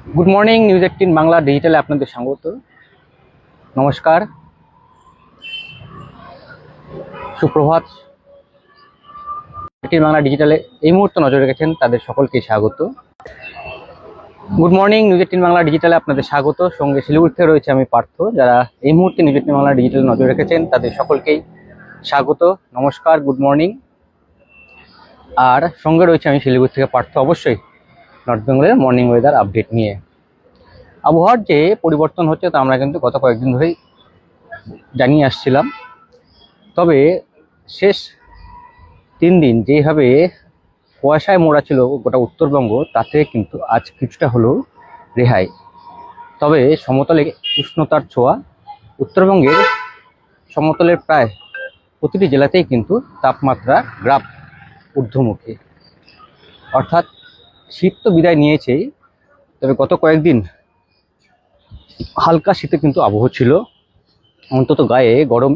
Good morning, news 18 Bangla ডিজিটালে আপনাদের স্বাগত। নমস্কার, সুপ্রভাত। 18 বাংলা ডিজিটালে এই মুহূর্তে নজর রেখেছেন তাদের সকলকে স্বাগত। গুড মর্নিং, নিউজ 18 বাংলা ডিজিটালে আপনাদের স্বাগত। সঙ্গে শিলিগুড়ি থেকে রয়েছে আমি পার্থ। যারা এই মুহূর্তে নিউজ 18 বাংলা ডিজিটালে নজর রেখেছেন তাদের সকলকেই স্বাগত, নমস্কার, গুড মর্নিং। আর সঙ্গে রয়েছে আমি শিলিগুড়ি থেকে পার্থ, অবশ্যই নর্থ বেঙ্গলের মর্নিং ওয়েদার আপডেট নিয়ে। আবহাওয়ার যে পরিবর্তন হচ্ছে তা আমরা কিন্তু গত কয়েকদিন ধরেই জানিয়ে আসছিলাম। তবে শেষ 3 দিন যেভাবে কুয়াশায় মোড়া ছিল গোটা উত্তরবঙ্গ, তাতে কিন্তু আজ কিছুটা হলেও রেহাই। তবে সমতলে উষ্ণতার ছোঁয়া, উত্তরবঙ্গের সমতলের প্রায় প্রতিটি জেলাতেই কিন্তু তাপমাত্রা গ্রাফ ঊর্ধ্বমুখী। অর্থাৎ শীত তো বিদায় নিয়েছেই, তবে গত কয়েকদিন হালকা শীতে কিন্তু আবহ ছিল। অন্তত গায়ে গরম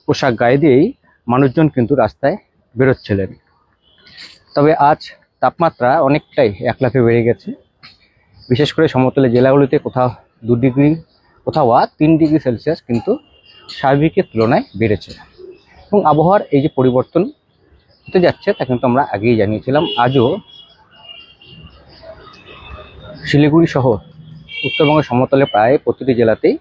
পোশাক গায়ে দিয়েই মানুষজন কিন্তু রাস্তায় বেরোচ্ছিলেন। তবে আজ তাপমাত্রা অনেকটাই একলাফে বেড়ে গেছে। বিশেষ করে সমতলে জেলাগুলিতে কোথাও 2 ডিগ্রি, কোথাও 3 ডিগ্রি সেলসিয়াস কিন্তু স্বাভাবিকের তুলনায় বেড়েছে। এবং আবহাওয়ার এই যে পরিবর্তন হতে যাচ্ছে তা কিন্তু আমরা আগেই জানিয়েছিলাম। আজও শিলিগুড়ি সহ উত্তরবঙ্গের সমতলে প্রায় প্রতিটি জেলাতেই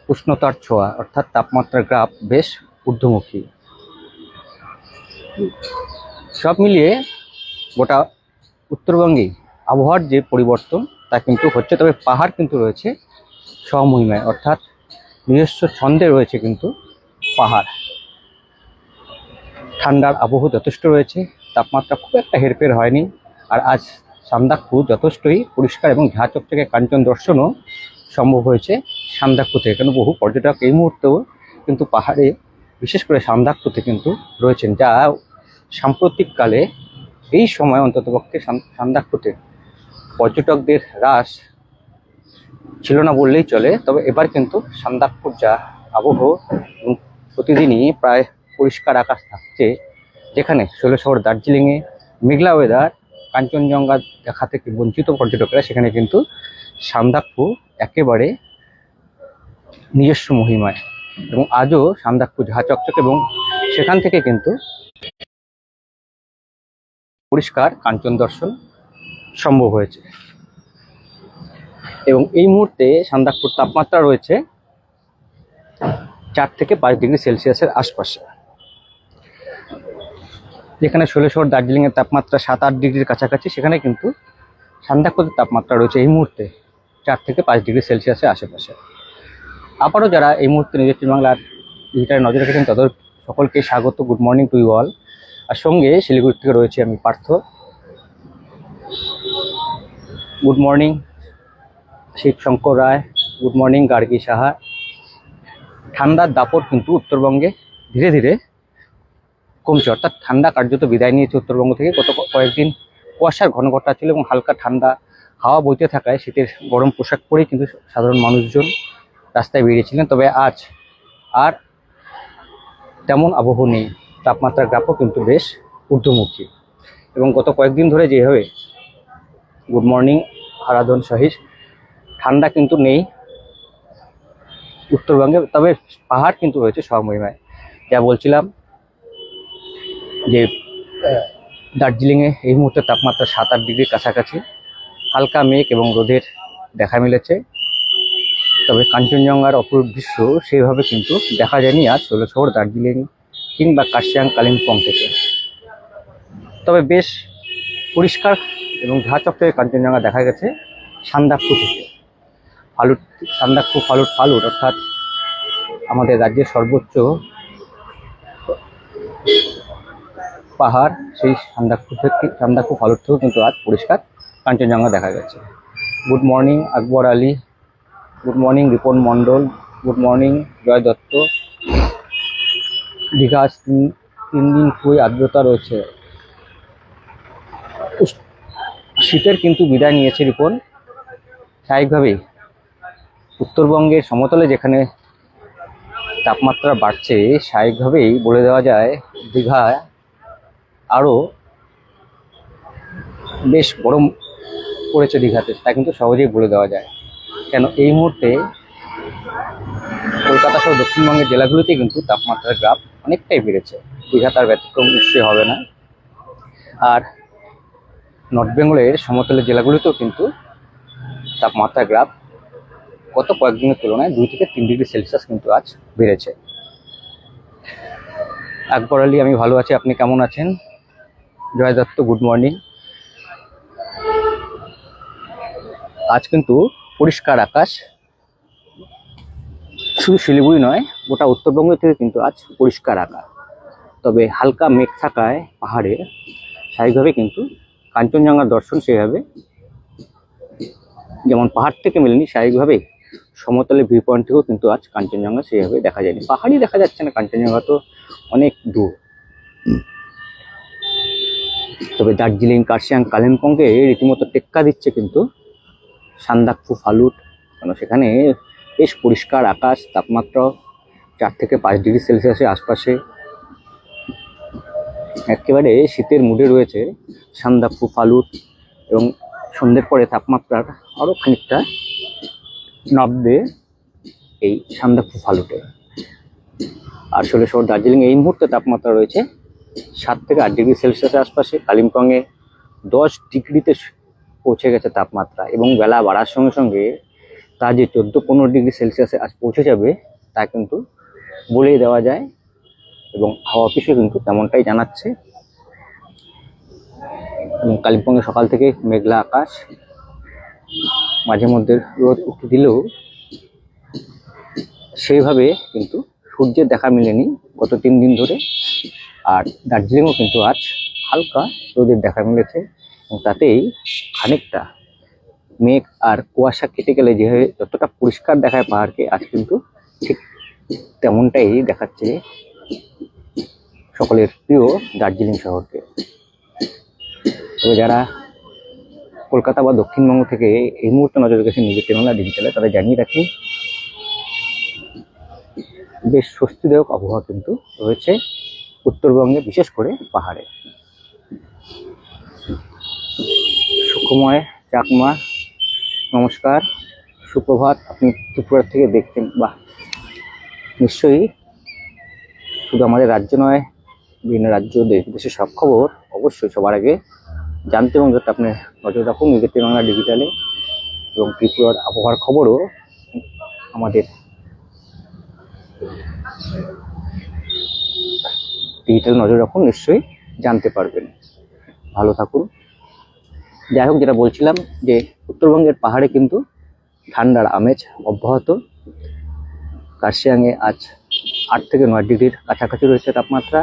উষ্ণতার ছোঁয়া, অর্থাৎ তাপমাত্রার গ্রাফ বেশ ঊর্ধ্বমুখী। সব মিলিয়ে গোটা উত্তরবঙ্গে আবহাওয়ার যে পরিবর্তন তা কিন্তু হচ্ছে। তবে পাহাড় কিন্তু রয়েছে স্বমহিমায়, অর্থাৎ নিজস্ব ছন্দে রয়েছে কিন্তু পাহাড়। ঠান্ডার আবহ যথেষ্ট রয়েছে, তাপমাত্রা খুব একটা হেরফের হয়নি। আর আজ সান্দাকফু যথেষ্টই পরিষ্কার এবং ঝাঁ চকচকে কাঞ্চন দর্শনও সম্ভব হয়েছে সান্দাকফু থেকে। কেন বহু পর্যটক এই মুহূর্তেও কিন্তু পাহাড়ে, বিশেষ করে সান্দাকফুতে কিন্তু রয়েছেন, যা সাম্প্রতিককালে এই সময় অন্ততপক্ষে সান্দাকফুতে পর্যটকদের হ্রাস ছিল না বললেই চলে। তবে এবার কিন্তু সান্দাকফুর যা আবহ, প্রতিদিনই প্রায় পরিষ্কার আকাশ থাকছে, যেখানে শৈলশহর দার্জিলিংয়ে মেঘলা ওয়েদার, কাঞ্চনজঙ্ঘা দেখা থেকে বঞ্চিত পর্যটকেরা, সেখানে কিন্তু সান্দাকফু একেবারে নিজস্ব মহিমায়। এবং আজও সান্দাকফু ঝাঁ চকচকে এবং সেখান থেকে কিন্তু পরিষ্কার কাঞ্চন দর্শন সম্ভব হয়েছে। এবং এই মুহূর্তে সান্দাকফুর তাপমাত্রা রয়েছে 4 থেকে 5 ডিগ্রি সেলসিয়াসের আশপাশে, যেখানে শৈলশহর দার্জিলিংয়ের তাপমাত্রা 7-8 ডিগ্রির কাছাকাছি, সেখানে কিন্তু সান্দাকফুর তাপমাত্রা রয়েছে এই মুহূর্তে 4 থেকে 5 ডিগ্রি সেলসিয়াসের আশেপাশে। আবারও যারা এই মুহূর্তে নিউজ 18 বাংলার ডিজিটালে নজর রেখেছেন তাদের সকলকে স্বাগত, good morning to you all. আর সঙ্গে শিলিগুড়ি থেকে রয়েছে আমি Partha. Good morning Shivshankar Roy, good morning Gargi Saha. ঠান্ডার দাপট কিন্তু উত্তরবঙ্গে ধীরে ধীরে কমছে, অর্থাৎ ঠান্ডা কার্যত বিদায় নিয়েছে উত্তরবঙ্গ থেকে। গত কয়েকদিন কুয়াশার ঘনঘটা ছিল এবং হালকা ঠান্ডা হাওয়া বইতে থাকায় শীতের গরম পোশাক পরেই কিন্তু সাধারণ মানুষজন রাস্তায় বেরিয়েছিলেন। তবে আজ আর তেমন আবহ নেই, তাপমাত্রার গ্রাফও কিন্তু বেশ ঊর্ধ্বমুখী। এবং গত কয়েকদিন ধরে যেভাবে গুড মর্নিং আরাধন সহিস ঠান্ডা কিন্তু নেই উত্তরবঙ্গে, তবে পাহাড় কিন্তু রয়েছে স্বমহিমায়। যা বলছিলাম যে দার্জিলিংয়ে এই মুহূর্তে তাপমাত্রা 7-8 ডিগ্রির কাছাকাছি, হালকা মেঘ এবং রোদের দেখা মিলেছে। তবে কাঞ্চনজঙ্ঘার অপরূপ দৃশ্য সেইভাবে কিন্তু দেখা যায়নি আজ শৈলশহর দার্জিলিং কিংবা কার্শিয়াং কালিম্পং থেকে। তবে বেশ পরিষ্কার এবং ঝাঁ চকচকে কাঞ্চনজঙ্ঘা দেখা গেছে সান্দাকফু থেকে। সান্দাকফু ফালুট অর্থাৎ আমাদের রাজ্যের সর্বোচ্চ পাহাড়, সেই সান্দাকফু ফালুট থেকেও কিন্তু আজ পরিষ্কার কাঞ্চনজঙ্ঘা দেখা গেছে। Good morning Akbar Ali, good morning Ripon মণ্ডল, গুড মর্নিং জয় দত্ত। দীঘা 3 দিন খুবই আর্দ্রতা রয়েছে। শীতের কিন্তু বিদায় নিয়েছে রিপন। স্বাভাবিকভাবেই উত্তরবঙ্গের সমতলে যেখানে তাপমাত্রা বাড়ছে, স্বাভাবিকভাবেই বলে দেওয়া যায় দীঘায় আরও বেশ গরম পড়েছে দীঘাতে তা কিন্তু সহজেই বলে দেওয়া যায়। কেন এই মুহূর্তে কলকাতা সহ দক্ষিণবঙ্গের জেলাগুলোতে কিন্তু তাপমাত্রার গ্রাফ অনেকটাই বেড়েছে। দীঘা তার ব্যতিক্রম নিশ্চয়ই হবে না। আর নর্থ বেঙ্গলের সমতলের জেলাগুলোতেও কিন্তু তাপমাত্রার গ্রাফ গত কয়েকদিনের তুলনায় 2 থেকে 3 ডিগ্রি সেলসিয়াস কিন্তু আজ বেড়েছে। আকবর আলী, আমি ভালো আছি, আপনি কেমন আছেন? Joy Dutta, good morning. আজ কিন্তু পরিষ্কার আকাশ, শুধু শিলিগুড়ি নয় গোটা উত্তরবঙ্গ থেকে কিন্তু আজ পরিষ্কার আকাশ। তবে হালকা মেঘ থাকায় পাহাড়ে স্বাভাবিকভাবে কিন্তু কাঞ্চনজঙ্ঘার দর্শন সেভাবে যেমন পাহাড় থেকে মেলেনি, স্বাভাবিকভাবে সমতলের ভিউ পয়েন্ট থেকেও কিন্তু আজ কাঞ্চনজঙ্ঘা সেভাবে দেখা যায়নি। পাহাড়ই দেখা যাচ্ছে না, কাঞ্চনজঙ্ঘা তো অনেক দূর। তবে দার্জিলিং, কার্শিয়াং, কালিম্পংকে রীতিমতো টেক্কা দিচ্ছে কিন্তু সান্দাকফু, ফালুট, কেন সেখানে বেশ পরিষ্কার আকাশ, তাপমাত্রা 4 থেকে 5 ডিগ্রি সেলসিয়াসের আশপাশে, একেবারে শীতের মুডে রয়েছে সান্দাকফু, ফালুট। এবং সন্ধ্যের পরে তাপমাত্রার আরও খানিকটা নামবে এই সান্দাকফু, ফালুটে। আর শহর দার্জিলিং এই মুহূর্তে তাপমাত্রা রয়েছে 7 থেকে 8 ডিগ্রি সেলসিয়াসের আশপাশে। কালিম্পংয়ে 10 ডিগ্রিতে পৌঁছে গেছে তাপমাত্রা, এবং বেলা বাড়ার সঙ্গে সঙ্গে তা যে 14-15 ডিগ্রি সেলসিয়াসে আজ পৌঁছে যাবে তা কিন্তু বলেই দেওয়া যায়, এবং হাওয়া অফিসে কিন্তু তেমনটাই জানাচ্ছে। এবং কালিম্পংয়ে সকাল থেকে মেঘলা আকাশ, মাঝে মধ্যে রোদ উঠে দিলেও সেইভাবে কিন্তু সূর্যের দেখা মেলেনি গত 3 দিন ধরে। আর দার্জিলিংও কিন্তু আজ হালকা রোদের দেখা মিলেছে, এবং তাতেই খানিকটা মেঘ আর কুয়াশা কেটে গেলে যেভাবে যতটা পরিষ্কার দেখায় পাহাড়কে, আজ কিন্তু ঠিক তেমনটাই দেখাচ্ছে সকলের প্রিয় দার্জিলিং শহরকে। তবে যারা কলকাতা বা দক্ষিণবঙ্গ থেকে এই মুহূর্তে নজর রেখেছে নিজের বাংলা ডিজিটালে, তাদের জানিয়ে রাখি বেশ স্বস্তিদায়ক আবহাওয়া কিন্তু রয়েছে উত্তরবঙ্গে, বিশেষ করে পাহাড়ে। সুখময় চাকমা, নমস্কার, সুপ্রভাত। আপনি ত্রিপুরা থেকে দেখছেন, বা নিশ্চয়ই শুধু আমাদের রাজ্য নয়, বিভিন্ন রাজ্য, দেশ বিদেশের সব খবর অবশ্যই সবার আগে জানতে এবং যাতে আপনি নজর রাখুন নিজের বাংলা ডিজিটালে। এবং ত্রিপুরার আবহাওয়ার খবরও আমাদের ডিজিটাল নজর রাখুন, নিশ্চয়ই জানতে পারবেন। ভালো থাকুন। যাই হোক, যেটা বলছিলাম যে উত্তরবঙ্গের পাহাড়ে কিন্তু ঠান্ডার আমেজ অব্যাহত। কার্শিয়াংয়ে আজ 8 থেকে 9 ডিগ্রির কাছাকাছি রয়েছে তাপমাত্রা।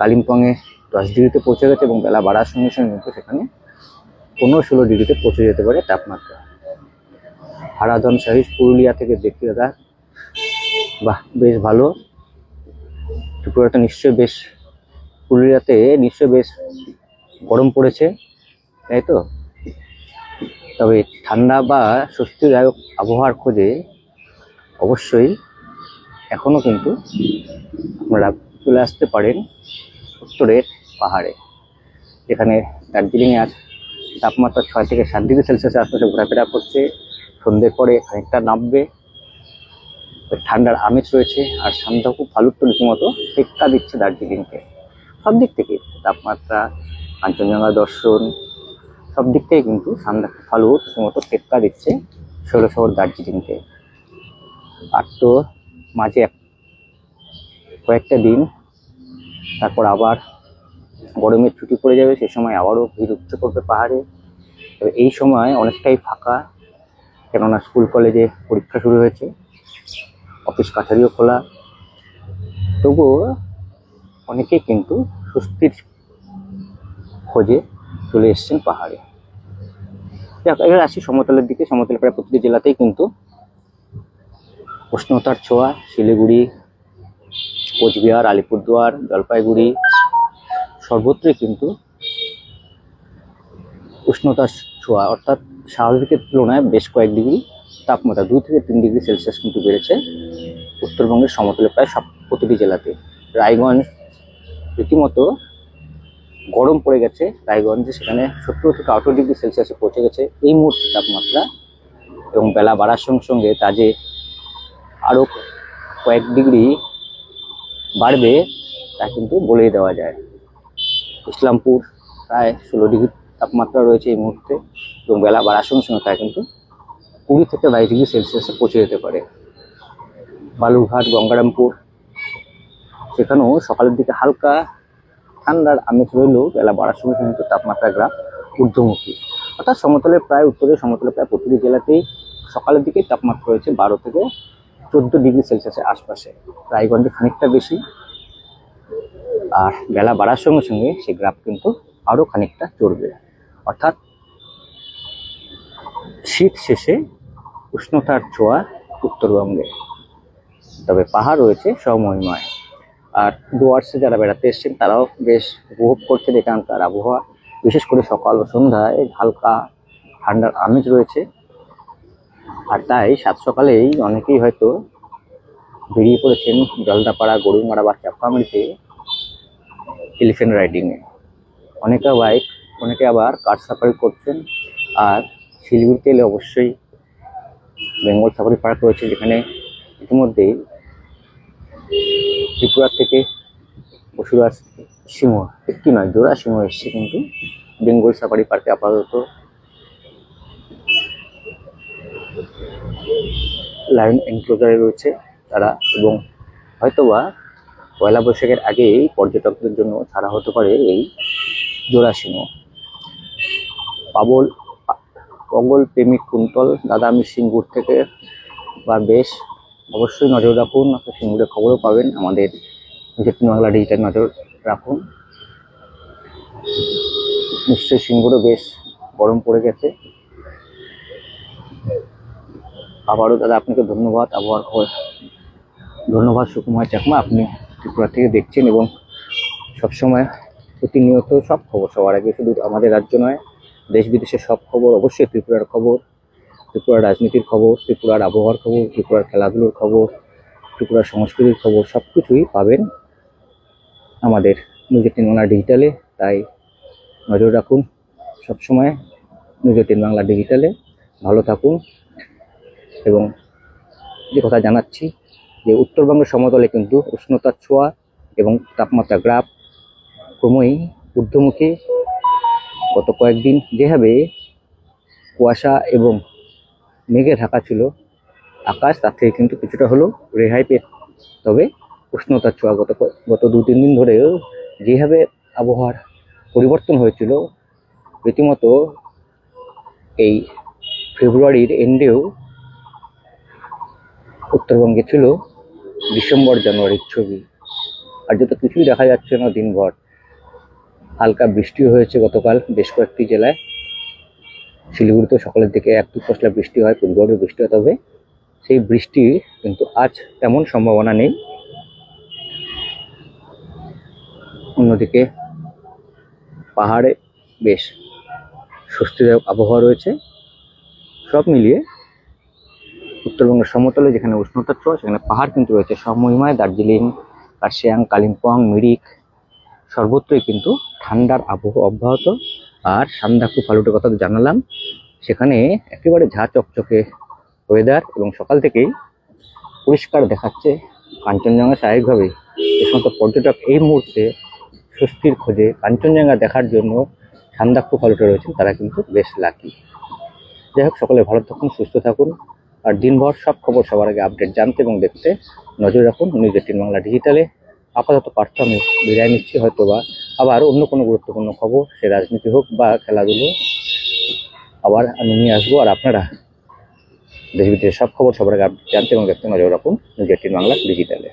কালিম্পংয়ে 10 ডিগ্রিতে পৌঁছে গেছে, এবং বেলা বাড়ার সঙ্গে সঙ্গে কিন্তু সেখানে 15-16 ডিগ্রিতে পৌঁছে যেতে পারে তাপমাত্রা। হারাধন সাহিজ, পুরুলিয়া থেকে দেখতে দাদা, বাহ বেশ ভালো। ত্রিপুরাতে নিশ্চয়ই বেশ, পুরুলিয়াতে নিশ্চয়ই বেশ গরম পড়েছে, তাই তো? তবে ঠান্ডা বা স্বস্তিদায়ক আবহাওয়ার খোঁজে অবশ্যই এখনও কিন্তু আপনারা চলে আসতে পারেন উত্তরের পাহাড়ে, যেখানে দার্জিলিংয়ে আজ তাপমাত্রা 6 থেকে 7 ডিগ্রি সেলসিয়াসের আশপাশে ঘোরাফেরা করছে। সন্ধ্যের পরে খানিকটা নামবে, ঠান্ডার আমেজ রয়েছে। আর সান্দাকফু, ফালুট তো রীতিমতো টেক্কা দিচ্ছে দার্জিলিংকে সব দিক থেকে, তাপমাত্রা, কাঞ্চনজঙ্ঘা দর্শন, সব দিক থেকে কিন্তু সান্দাকফু, ফালুট রীতিমতো টেক্কা দিচ্ছে শহর দার্জিলিংকে। আর তো মাঝে কয়েকটা দিন, তারপর আবার গরমের ছুটি পড়ে যাবে, সে সময় আবারও ভিড় উঠতে পড়বে পাহাড়ে। তবে এই সময় অনেকটাই ফাঁকা, কেননা স্কুল কলেজে পরীক্ষা শুরু হয়েছে, অফিস কাছারিও খোলা। তবুও অনেকেই কিন্তু স্বস্তির খোঁজে চলে এসছেন পাহাড়ে। এবার আসি সমতলের দিকে। সমতলের প্রায় প্রতিটি জেলাতেই কিন্তু উষ্ণতার ছোঁয়া। শিলিগুড়ি, কোচবিহার, আলিপুরদুয়ার, জলপাইগুড়ি সর্বত্রই কিন্তু উষ্ণতার ছোঁয়া, অর্থাৎ স্বাভাবিকের তুলনায় বেশ কয়েক ডিগ্রি তাপমাত্রা 2 থেকে 3 ডিগ্রি সেলসিয়াস কিন্তু বেড়েছে উত্তরবঙ্গের সমতলে প্রায় প্রতিটি জেলাতে। রায়গঞ্জ রীতিমতো গরম পড়ে গেছে রায়গঞ্জে, সেখানে 70 থেকে 18 ডিগ্রি সেলসিয়াসে পৌঁছে গেছে এই মুহূর্তে তাপমাত্রা, এবং বেলা বাড়ার সঙ্গে সঙ্গে তা যে আরও কয়েক ডিগ্রি বাড়বে তা কিন্তু বলেই দেওয়া যায়। ইসলামপুর প্রায় 16 ডিগ্রি তাপমাত্রা রয়েছে এই মুহূর্তে, এবং বেলা বাড়ার সঙ্গে সঙ্গে তা কিন্তু 20 থেকে 22 ডিগ্রি সেলসিয়াসে পৌঁছে যেতে পারে। বালুরঘাট, গঙ্গারামপুর সেখানেও সকালের দিকে হালকা ঠান্ডার আমেজ রইলেও বেলা বাড়ার সঙ্গে কিন্তু তাপমাত্রা গ্রাফ ঊর্ধ্বমুখী, অর্থাৎ সমতলের প্রায় উত্তরে সমতলের প্রায় প্রতিটি জেলাতেই সকালের দিকে তাপমাত্রা রয়েছে 12 থেকে 14 ডিগ্রি সেলসিয়াসের আশপাশে। রায়গঞ্জে খানিকটা বেশি, আর বেলা বাড়ার সঙ্গে সঙ্গে সেই গ্রাফ কিন্তু আরও খানিকটা চড়বে, অর্থাৎ শীত শেষে উষ্ণতার ছোঁয়া উত্তরবঙ্গে। তবে পাহাড় রয়েছে স্বমহিমায়, আর ডুয়ার্সে যারা বেড়াতে এসেছেন তারাও বেশ উপভোগ করছেন এখানকার আবহাওয়া। বিশেষ করে সকাল ও সন্ধ্যায় হালকা ঠান্ডার আমেজ রয়েছে, আর তাই সাত সকালেই অনেকেই হয়তো বেরিয়ে পড়েছেন জলদাপাড়া, গরুমারা বা চাপামারিতে এলিফ্যান্ট রাইডিংয়ে। অনেকে বাইক, অনেকে আবার কার সাফারি করছেন। আর শিলিগুড়িতে এলে অবশ্যই বেঙ্গল সাফারি পার্ক রয়েছে, যেখানে ইতিমধ্যেই ত্রিপুরা থেকে পশুরাজ সিংহ, একটি নয় জোড়া সিংহ এসছে কিন্তু বেঙ্গল সাফারি পার্কে আপাতত লায়ন এনক্লোজারে রয়েছে তারা, এবং হয়তোবা পয়লা বৈশাখের আগেই পর্যটকদের জন্য ছাড়া হতে পারে এই জোড়া সিংহ। পগল প্রেমিক কুন্তল দাদা, আমি সিঙ্গুর থেকে বা বেশ অবশ্যই নজর রাখুন, সিঙ্গুরের খবরও পাবেন আমাদের নিউজ 18 বাংলা ডিজিটাল, নজর রাখুন। নিশ্চয়ই সিঙ্গুরও বেশ গরম পড়ে গেছে। আবারও দাদা আপনাকে ধন্যবাদ, আবহাওয়ার খবর ধন্যবাদ সুকুমার চাকমা, আপনি ত্রিপুরা থেকে দেখছেন এবং সবসময় প্রতিনিয়ত সব খবর সবার আগে, শুধু আমাদের রাজ্য নয় দেশ বিদেশের সব খবর, অবশ্যই ত্রিপুরার খবর, ত্রিপুরার রাজনীতির খবর, ত্রিপুরার আবহাওয়ার খবর, ত্রিপুরার খেলাধুলোর খবর, ত্রিপুরার সংস্কৃতির খবর সব কিছুই পাবেন আমাদের নিউজ 18 বাংলা ডিজিটালে। তাই নজর রাখুন সবসময় নিউজ 18 বাংলা ডিজিটালে। ভালো থাকুন। এবং যে কথা জানাচ্ছি যে উত্তরবঙ্গের সমতলে কিন্তু উষ্ণতার ছোঁয়া এবং তাপমাত্রা গ্রাফ ক্রমই ঊর্ধ্বমুখী। গত কয়েকদিন যেভাবে কুয়াশা এবং মেঘে ঢাকা ছিল আকাশ, তার থেকে কিন্তু কিছুটা হলেও রেহাই পেয়ে, তবে উষ্ণতার ছোঁয়া গত 2-3 দিন ধরেও যেভাবে আবহাওয়ার পরিবর্তন হয়েছিল, রীতিমতো এই ফেব্রুয়ারির এন্ডেও উত্তরবঙ্গে ছিল ডিসেম্বর জানুয়ারির ছবি। আর যত কিছুই দেখা যাচ্ছে না দিনভর। হালকা বৃষ্টিও হয়েছে গতকাল বেশ কয়েকটি জেলায়, শিলিগুড়িতেও সকালের দিকে 1-2 পশলা বৃষ্টি হয়, কুচবিহারেও বৃষ্টি হয়, তবে সেই বৃষ্টি কিন্তু আজ তেমন সম্ভাবনা নেই। অন্যদিকে পাহাড়ে বেশ স্বস্তিদায়ক আবহাওয়া রয়েছে। সব মিলিয়ে উত্তরবঙ্গের সমতলে যেখানে উষ্ণতার ছোঁয়া, সেখানে পাহাড় কিন্তু রয়েছে স্বমহিমায়। দার্জিলিং, কার্শিয়াং, কালিম্পং, মিরিক সর্বত্রই কিন্তু ঠান্ডার আবহাওয়া অব্যাহত। আর সান্দাকফু ফালুটের কথা তো জানালাম, সেখানে একেবারে ঝাঁ চকচকে ওয়েদার, এবং সকাল থেকেই পরিষ্কার দেখাচ্ছে কাঞ্চনজঙ্ঘা। স্বাভাবিকভাবেই যে সমস্ত পর্যটক এই মুহূর্তে স্বস্তির খোঁজে কাঞ্চনজঙ্ঘা দেখার জন্য সান্দাকফু ফালুটে রয়েছেন, তারা কিন্তু বেশ লাকি। যাই হোক, সকলে ভালো থাকুন, সুস্থ থাকুন, আর দিনভর সব খবর সবার আগে আপডেট জানতে এবং দেখতে নজর রাখুন নিউজ 18 বাংলা ডিজিটালে। আপাতত পার্থ আমি বিদায় নিচ্ছি, হয়তোবা আবার অন্য কোনো গুরুত্বপূর্ণ খবর, সে রাজনীতি হোক বা খেলাধুলো, আবার আমি নিয়ে আসবো। আর আপনারা দেশ বিদেশের সব খবর সবার আগে আপডেট জানতে এবং দেখতে নজর রাখুন নিউজ 18 বাংলা ডিজিটালে।